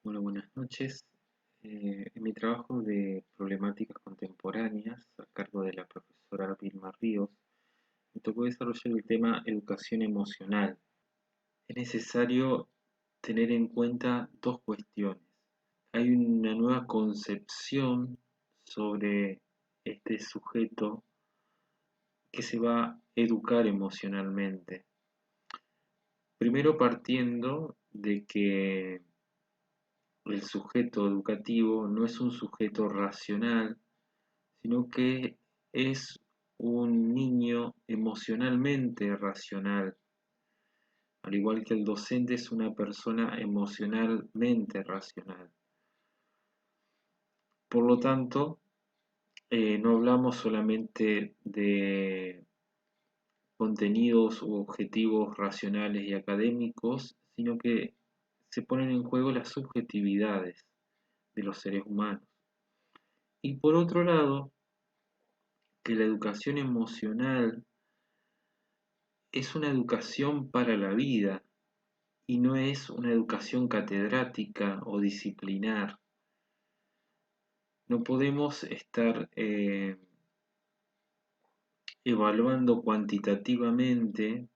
Bueno, buenas noches. En mi trabajo de problemáticas contemporáneas, a cargo de la profesora Vilma Ríos, me tocó desarrollar el tema educación emocional. Es necesario tener en cuenta dos cuestiones. Hay una nueva concepción sobre este sujeto que se va a educar emocionalmente. Primero partiendo de que el sujeto educativo no es un sujeto racional, sino que es un niño emocionalmente racional, al igual que el docente es una persona emocionalmente racional. Por lo tanto, no hablamos solamente de contenidos u objetivos racionales y académicos, sino que se ponen en juego las subjetividades de los seres humanos. Y por otro lado, que la educación emocional es una educación para la vida y no es una educación catedrática o disciplinar. No podemos estar evaluando cuantitativamente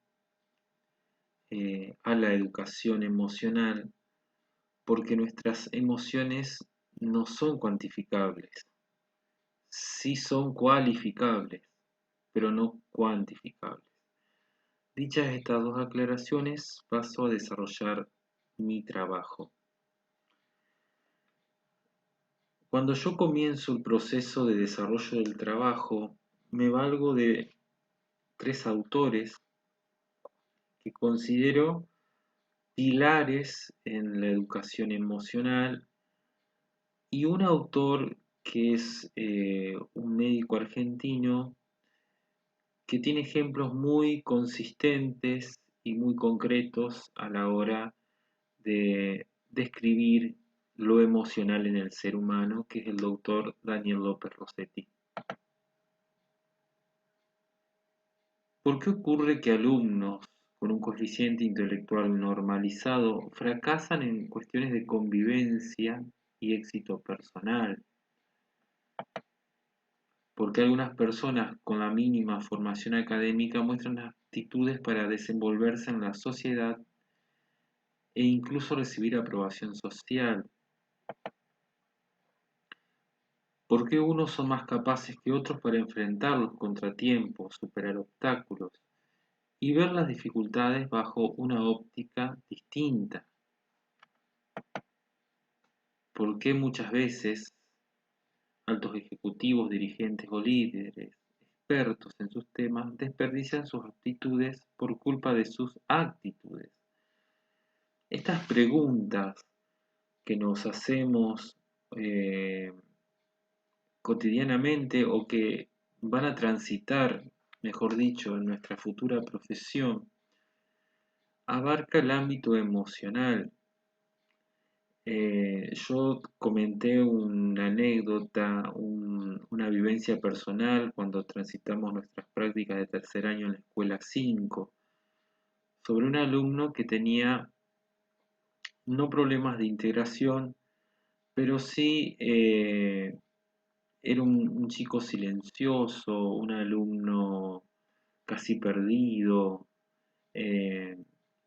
a la educación emocional porque nuestras emociones no son cuantificables. Sí son cualificables, pero no cuantificables. Dichas estas dos aclaraciones, paso a desarrollar mi trabajo. Cuando yo comienzo el proceso de desarrollo del trabajo, me valgo de tres autores que considero pilares en la educación emocional y un autor que es un médico argentino que tiene ejemplos muy consistentes y muy concretos a la hora de describir lo emocional en el ser humano, que es el doctor Daniel López Rossetti. ¿Por qué ocurre que alumnos con un coeficiente intelectual normalizado fracasan en cuestiones de convivencia y éxito personal? ¿Por qué algunas personas con la mínima formación académica muestran aptitudes para desenvolverse en la sociedad e incluso recibir aprobación social? ¿Por qué unos son más capaces que otros para enfrentar los contratiempos, superar obstáculos y ver las dificultades bajo una óptica distinta? ¿Por qué muchas veces altos ejecutivos, dirigentes o líderes expertos en sus temas desperdician sus aptitudes por culpa de sus actitudes? Estas preguntas que nos hacemos eh, cotidianamente o que van a transitar, mejor dicho, en nuestra futura profesión, abarca el ámbito emocional. Yo comenté una anécdota, una vivencia personal cuando transitamos nuestras prácticas de tercer año en la escuela 5 sobre un alumno que tenía no problemas de integración, pero sí era un chico silencioso, un alumno casi perdido, eh,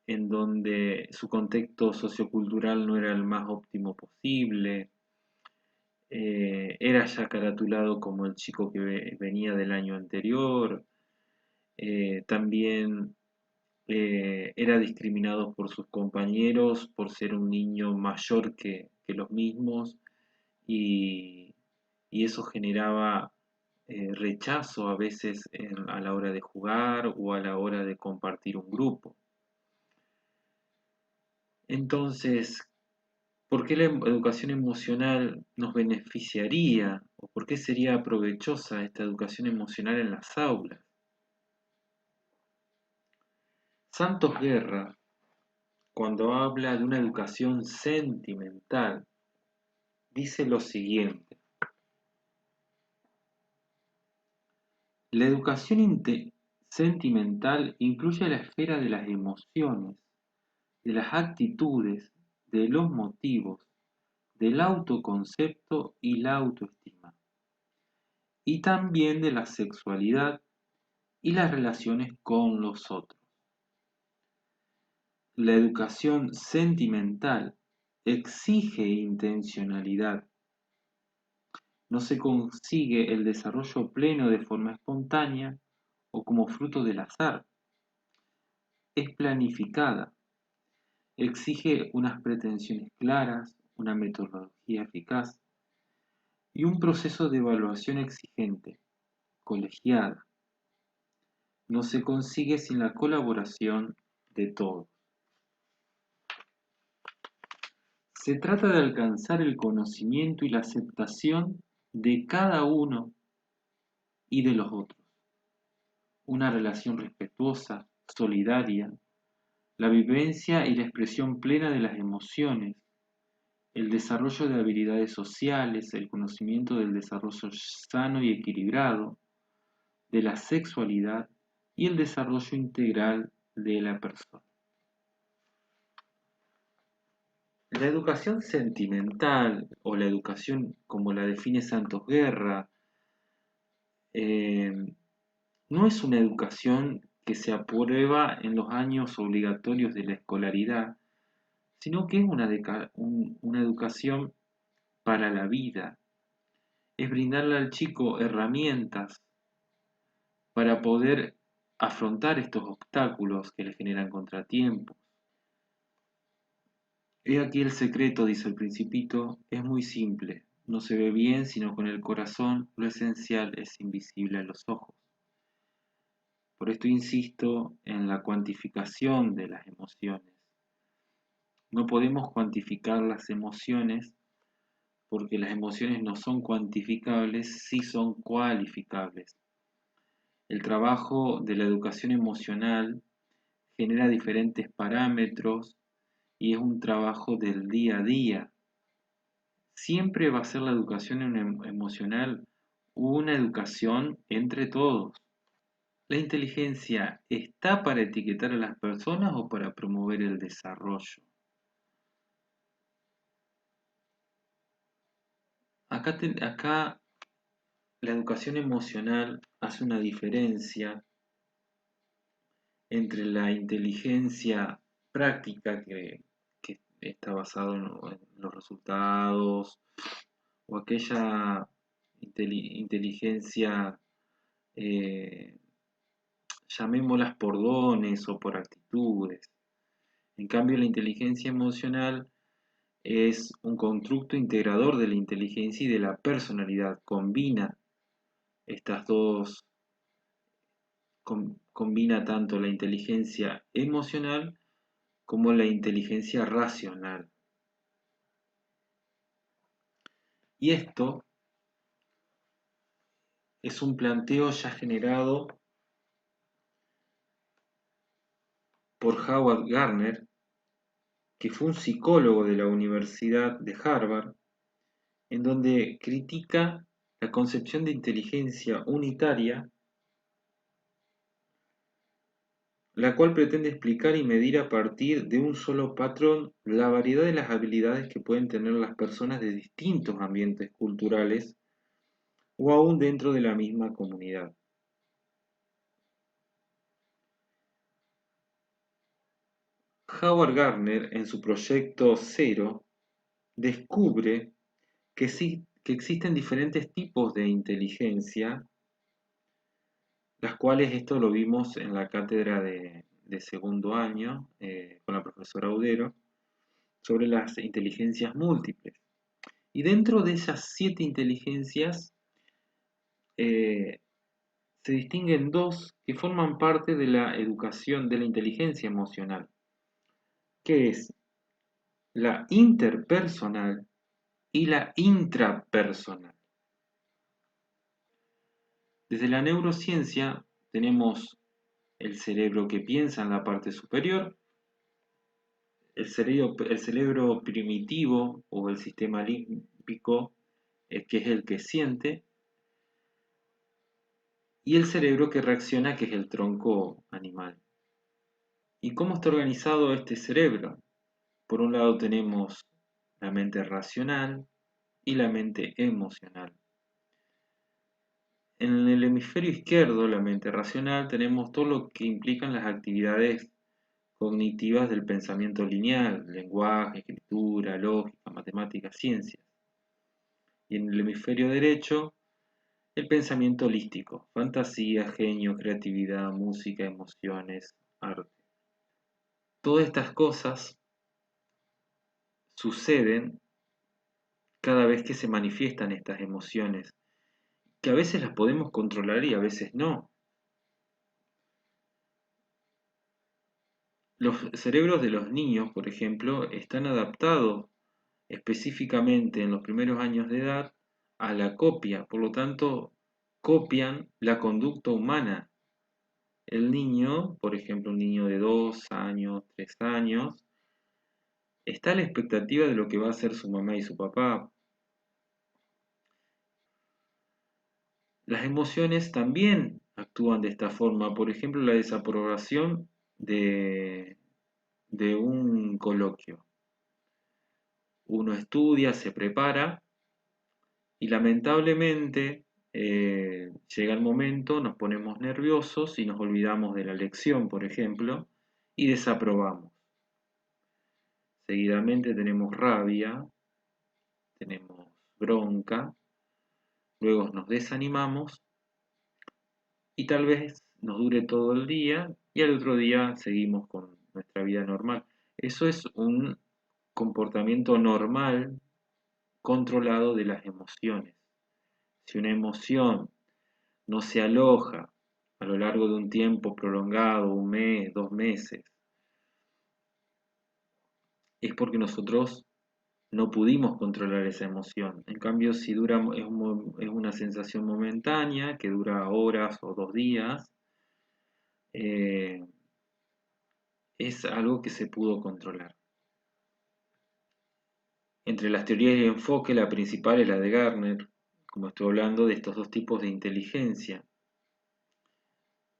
en donde su contexto sociocultural no era el más óptimo posible. Era ya caratulado como el chico que venía del año anterior. También era discriminado por sus compañeros por ser un niño mayor que los mismos y, y eso generaba rechazo a veces a la hora de jugar o a la hora de compartir un grupo. Entonces, ¿por qué la educación emocional nos beneficiaría o por qué sería provechosa esta educación emocional en las aulas? Santos Guerra, cuando habla de una educación sentimental, dice lo siguiente: la educación sentimental incluye la esfera de las emociones, de las actitudes, de los motivos, del autoconcepto y la autoestima, y también de la sexualidad y las relaciones con los otros. La educación sentimental exige intencionalidad. No se consigue el desarrollo pleno de forma espontánea o como fruto del azar. Es planificada, exige unas pretensiones claras, una metodología eficaz y un proceso de evaluación exigente, colegiada. No se consigue sin la colaboración de todos. Se trata de alcanzar el conocimiento y la aceptación de cada uno y de los otros. Una relación respetuosa, solidaria, la vivencia y la expresión plena de las emociones, el desarrollo de habilidades sociales, el conocimiento del desarrollo sano y equilibrado, de la sexualidad y el desarrollo integral de la persona. La educación sentimental o la educación como la define Santos Guerra eh, no es una educación que se aprueba en los años obligatorios de la escolaridad, sino que es una educación para la vida. Es brindarle al chico herramientas para poder afrontar estos obstáculos que le generan contratiempos. He aquí el secreto, dice el Principito, es muy simple. No se ve bien sino con el corazón, lo esencial es invisible a los ojos. Por esto insisto en la cuantificación de las emociones. No podemos cuantificar las emociones porque las emociones no son cuantificables, sí son cualificables. El trabajo de la educación emocional genera diferentes parámetros y es un trabajo del día a día. Siempre va a ser la educación emocional una educación entre todos. ¿La inteligencia está para etiquetar a las personas o para promover el desarrollo? Acá la educación emocional hace una diferencia entre la inteligencia práctica que está basada en los resultados o aquella inteligencia, eh, llamémoslas por dones o por actitudes. En cambio, la inteligencia emocional es un constructo integrador de la inteligencia y de la personalidad. Estas dos, combina tanto la inteligencia emocional como la inteligencia racional. Y esto es un planteo ya generado por Howard Gardner, que fue un psicólogo de la Universidad de Harvard, en donde critica la concepción de inteligencia unitaria, la cual pretende explicar y medir a partir de un solo patrón la variedad de las habilidades que pueden tener las personas de distintos ambientes culturales o aún dentro de la misma comunidad. Howard Gardner, en su proyecto Cero, descubre que, que existen diferentes tipos de inteligencia, las cuales esto lo vimos en la cátedra de segundo año con la profesora Audero, sobre las inteligencias múltiples. Y dentro de esas 7 inteligencias eh, se distinguen dos que forman parte de la educación de la inteligencia emocional, que es la interpersonal y la intrapersonal. Desde la neurociencia tenemos el cerebro que piensa en la parte superior, el cerebro primitivo o el sistema límbico, que es el que siente, y el cerebro que reacciona, que es el tronco animal. ¿Y cómo está organizado este cerebro? Por un lado tenemos la mente racional y la mente emocional. En el hemisferio izquierdo, la mente racional, tenemos todo lo que implican las actividades cognitivas del pensamiento lineal, lenguaje, escritura, lógica, matemáticas, ciencias. Y en el hemisferio derecho, el pensamiento holístico, fantasía, genio, creatividad, música, emociones, arte. Todas estas cosas suceden cada vez que se manifiestan estas emociones, que a veces las podemos controlar y a veces no. Los cerebros de los niños, por ejemplo, están adaptados específicamente en los primeros años de edad a la copia, por lo tanto, copian la conducta humana. El niño, por ejemplo, un niño de 2 años, 3 años, está a la expectativa de lo que va a hacer su mamá y su papá. Las emociones también actúan de esta forma, por ejemplo, la desaprobación de un coloquio. Uno estudia, se prepara y lamentablemente llega el momento, nos ponemos nerviosos y nos olvidamos de la lección, por ejemplo, y desaprobamos. Seguidamente tenemos rabia, tenemos bronca, luego nos desanimamos y tal vez nos dure todo el día y al otro día seguimos con nuestra vida normal. Eso es un comportamiento normal controlado de las emociones. Si una emoción no se aloja a lo largo de un tiempo prolongado, un mes, 2 meses, es porque nosotros no pudimos controlar esa emoción. En cambio, si dura, es una sensación momentánea que dura horas o 2 días, eh, es algo que se pudo controlar. Entre las teorías de enfoque, la principal es la de Gardner, como estoy hablando de estos dos tipos de inteligencia.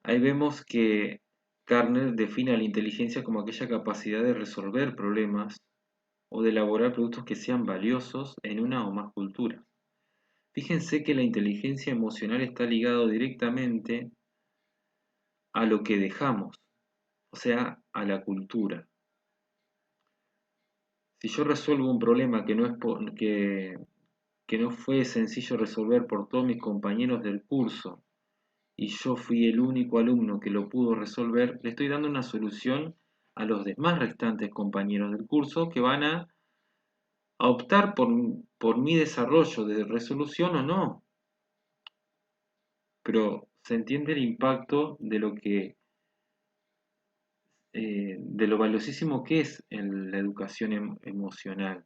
Ahí vemos que Gardner define a la inteligencia como aquella capacidad de resolver problemas o de elaborar productos que sean valiosos en una o más culturas. Fíjense que la inteligencia emocional está ligado directamente a lo que dejamos, o sea, a la cultura. Si yo resuelvo un problema que no fue sencillo resolver por todos mis compañeros del curso y yo fui el único alumno que lo pudo resolver, le estoy dando una solución a los demás restantes compañeros del curso que van a optar por mi desarrollo de resolución o no. Pero se entiende el impacto de lo valiosísimo que es en la educación emocional.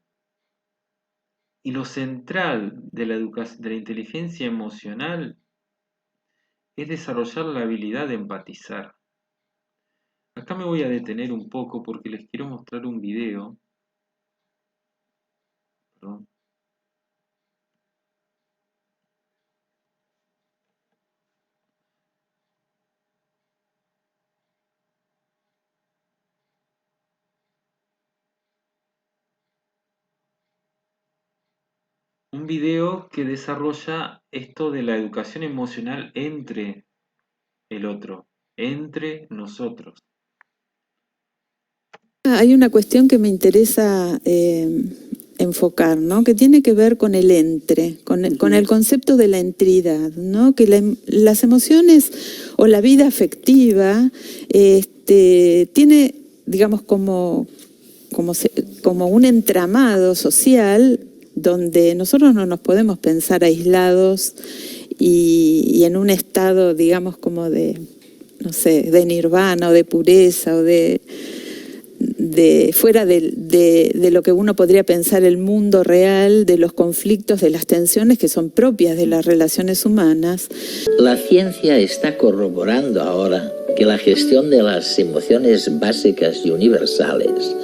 Y lo central de de la inteligencia emocional es desarrollar la habilidad de empatizar. Acá me voy a detener un poco porque les quiero mostrar un video. Perdón. Un video que desarrolla esto de la educación emocional entre el otro, entre nosotros. Hay una cuestión que me interesa enfocar, ¿no? Que tiene que ver con el entre, con el concepto de la entidad, ¿no? Que las emociones o la vida afectiva tiene, digamos, como un entramado social donde nosotros no nos podemos pensar aislados y en un estado, digamos, como de, no sé, de nirvana o de pureza o de fuera de lo que uno podría pensar el mundo real, de los conflictos, de las tensiones que son propias de las relaciones humanas. La ciencia está corroborando ahora que la gestión de las emociones básicas y universales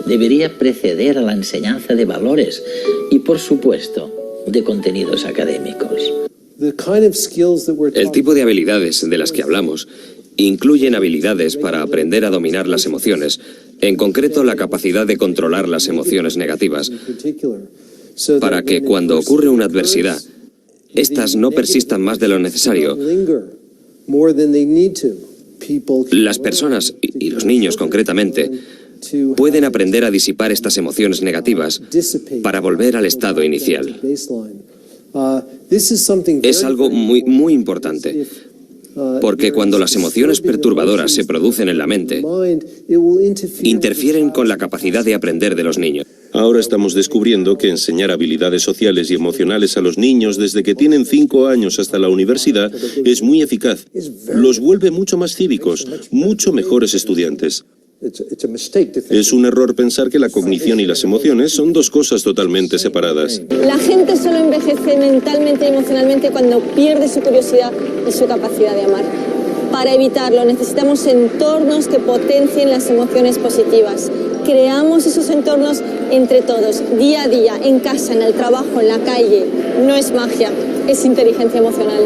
debería preceder a la enseñanza de valores y, por supuesto, de contenidos académicos. El tipo de habilidades de las que hablamos incluyen habilidades para aprender a dominar las emociones, En concreto, la capacidad de controlar las emociones negativas, para que cuando ocurre una adversidad, éstas no persistan más de lo necesario. Las personas, y los niños concretamente, pueden aprender a disipar estas emociones negativas para volver al estado inicial. Es algo muy importante, porque cuando las emociones perturbadoras se producen en la mente, interfieren con la capacidad de aprender de los niños. Ahora estamos descubriendo que enseñar habilidades sociales y emocionales a los niños desde que tienen 5 años hasta la universidad es muy eficaz. Los vuelve mucho más cívicos, mucho mejores estudiantes. Es un error pensar que la cognición y las emociones son dos cosas totalmente separadas. La gente solo envejece mentalmente y emocionalmente cuando pierde su curiosidad y su capacidad de amar. Para evitarlo necesitamos entornos que potencien las emociones positivas. Creamos esos entornos entre todos, día a día, en casa, en el trabajo, en la calle. No es magia, es inteligencia emocional.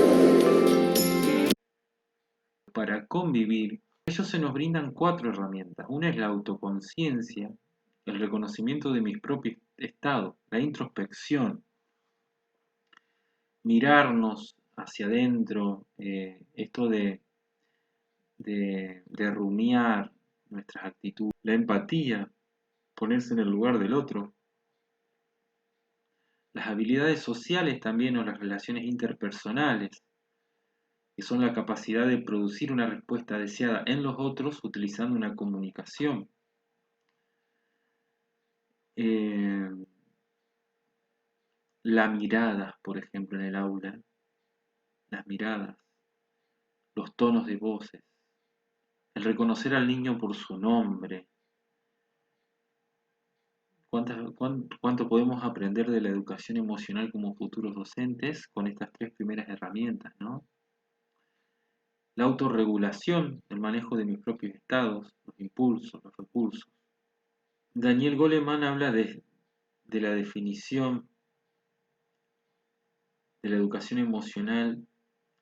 Para convivir, ellos se nos brindan 4 herramientas. Una es la autoconciencia, el reconocimiento de mis propios estados, la introspección, mirarnos hacia adentro, esto de rumiar nuestras actitudes, la empatía, ponerse en el lugar del otro, las habilidades sociales también o las relaciones interpersonales, que son la capacidad de producir una respuesta deseada en los otros utilizando una comunicación. La mirada, por ejemplo, en el aula, las miradas, los tonos de voces, el reconocer al niño por su nombre. ¿Cuánto podemos aprender de la educación emocional como futuros docentes con estas 3 primeras herramientas, ¿no? La autorregulación, el manejo de mis propios estados, los impulsos, los repulsos. Daniel Goleman habla de la definición de la educación emocional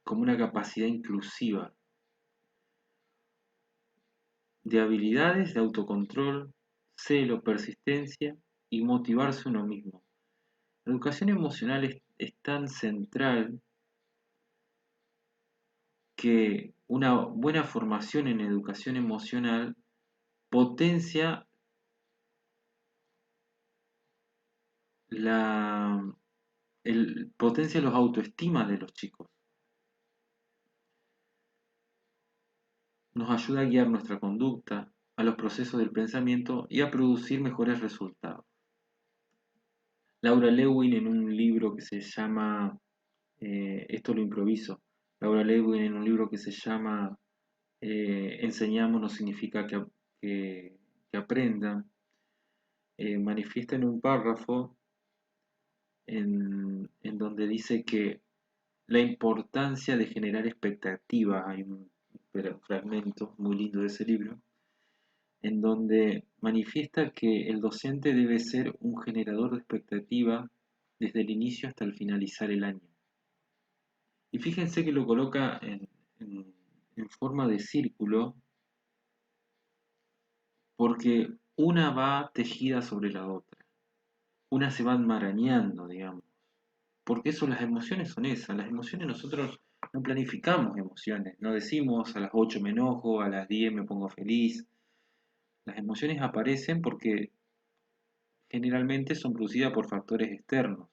como una capacidad inclusiva de habilidades de autocontrol, celo, persistencia y motivarse uno mismo. La educación emocional es tan central que una buena formación en educación emocional potencia potencia los autoestimas de los chicos. Nos ayuda a guiar nuestra conducta, a los procesos del pensamiento y a producir mejores resultados. Laura Lewin en un libro que se llama, esto lo improviso, Laura Lewin en un libro que se llama Enseñamos no significa que aprendan, manifiesta en un párrafo en donde dice que la importancia de generar expectativas, hay un fragmento muy lindo de ese libro, en donde manifiesta que el docente debe ser un generador de expectativa desde el inicio hasta el finalizar el año. Y fíjense que lo coloca en forma de círculo, porque una va tejida sobre la otra, una se va enmarañando, digamos, porque las emociones son esas, las emociones nosotros no planificamos emociones, no decimos a las 8 me enojo, a las 10 me pongo feliz. Las emociones aparecen porque generalmente son producidas por factores externos.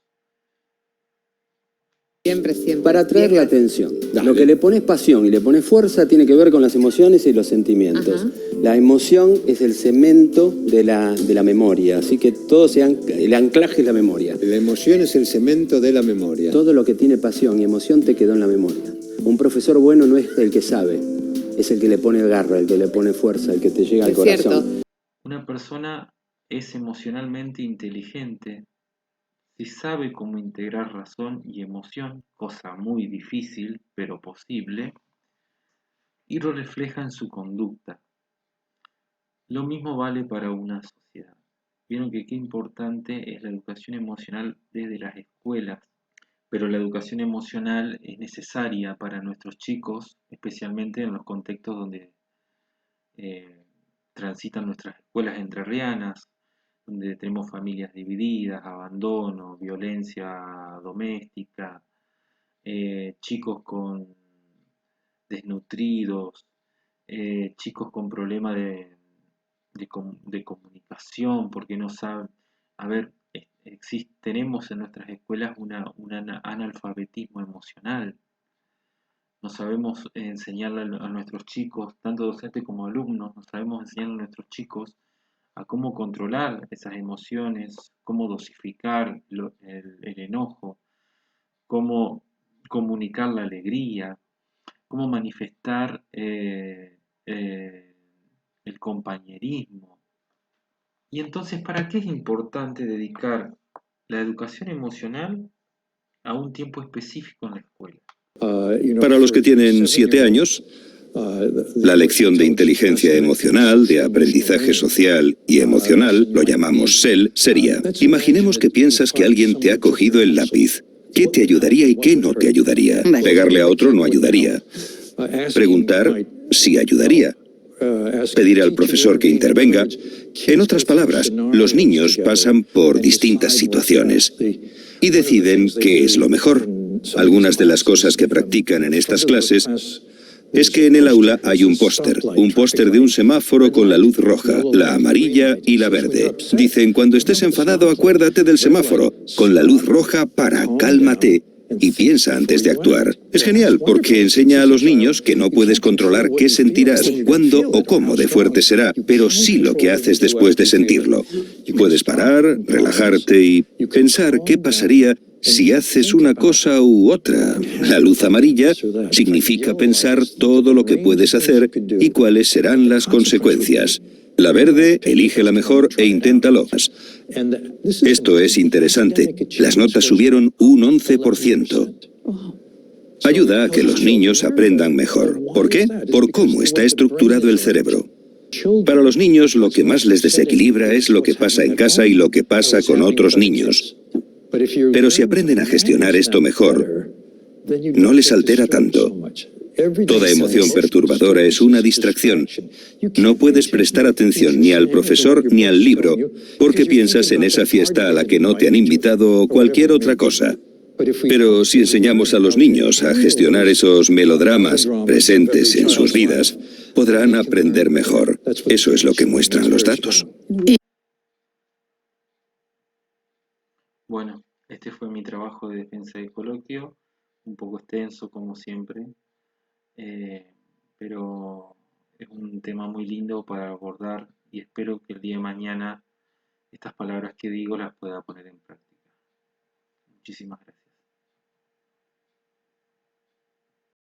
Siempre. Para atraer la atención. Lo que le pones pasión y le pones fuerza tiene que ver con las emociones y los sentimientos. Ajá. La emoción es el cemento de la memoria, así que el anclaje es la memoria. La emoción es el cemento de la memoria. Todo lo que tiene pasión y emoción te quedó en la memoria. Un profesor bueno no es el que sabe, es el que le pone garra, el que le pone fuerza, el que te llega al corazón. Cierto. Una persona es emocionalmente inteligente si sabe cómo integrar razón y emoción, cosa muy difícil pero posible, y lo refleja en su conducta. Lo mismo vale para una sociedad. Vieron que qué importante es la educación emocional desde las escuelas, pero la educación emocional es necesaria para nuestros chicos, especialmente en los contextos donde transitan nuestras escuelas entrerrianas, donde tenemos familias divididas, abandono, violencia doméstica, chicos desnutridos, chicos con problemas de comunicación, porque no saben, a ver, tenemos en nuestras escuelas un analfabetismo emocional. No sabemos enseñarle a nuestros chicos, tanto docentes como alumnos, no sabemos enseñarle a nuestros chicos a cómo controlar esas emociones, cómo dosificar el enojo, cómo comunicar la alegría, cómo manifestar el compañerismo. Y entonces, ¿para qué es importante dedicar la educación emocional a un tiempo específico en la escuela? Para los que tienen 7 años, la lección de inteligencia emocional, de aprendizaje social y emocional, lo llamamos SEL, sería: imaginemos que piensas que alguien te ha cogido el lápiz. ¿Qué te ayudaría y qué no te ayudaría? Pegarle a otro no ayudaría. Preguntar si ayudaría. Pedir al profesor que intervenga. En otras palabras, los niños pasan por distintas situaciones y deciden qué es lo mejor. Algunas de las cosas que practican en estas clases es que en el aula hay un póster de un semáforo con la luz roja, la amarilla y la verde. Dicen: cuando estés enfadado, acuérdate del semáforo, con la luz roja para cálmate y piensa antes de actuar. Es genial porque enseña a los niños que no puedes controlar qué sentirás, cuándo o cómo de fuerte será, pero sí lo que haces después de sentirlo. Puedes parar, relajarte y pensar qué pasaría si haces una cosa u otra. La luz amarilla significa pensar todo lo que puedes hacer y cuáles serán las consecuencias. La verde, elige la mejor e inténtalo. Esto es interesante. Las notas subieron un 11%. Ayuda a que los niños aprendan mejor. ¿Por qué? Por cómo está estructurado el cerebro. Para los niños, lo que más les desequilibra es lo que pasa en casa y lo que pasa con otros niños. Pero si aprenden a gestionar esto mejor, no les altera tanto. Toda emoción perturbadora es una distracción. No puedes prestar atención ni al profesor ni al libro, porque piensas en esa fiesta a la que no te han invitado o cualquier otra cosa. Pero si enseñamos a los niños a gestionar esos melodramas presentes en sus vidas, podrán aprender mejor. Eso es lo que muestran los datos. Bueno, este fue mi trabajo de defensa de coloquio, un poco extenso como siempre, pero es un tema muy lindo para abordar y espero que el día de mañana estas palabras que digo las pueda poner en práctica. Muchísimas gracias.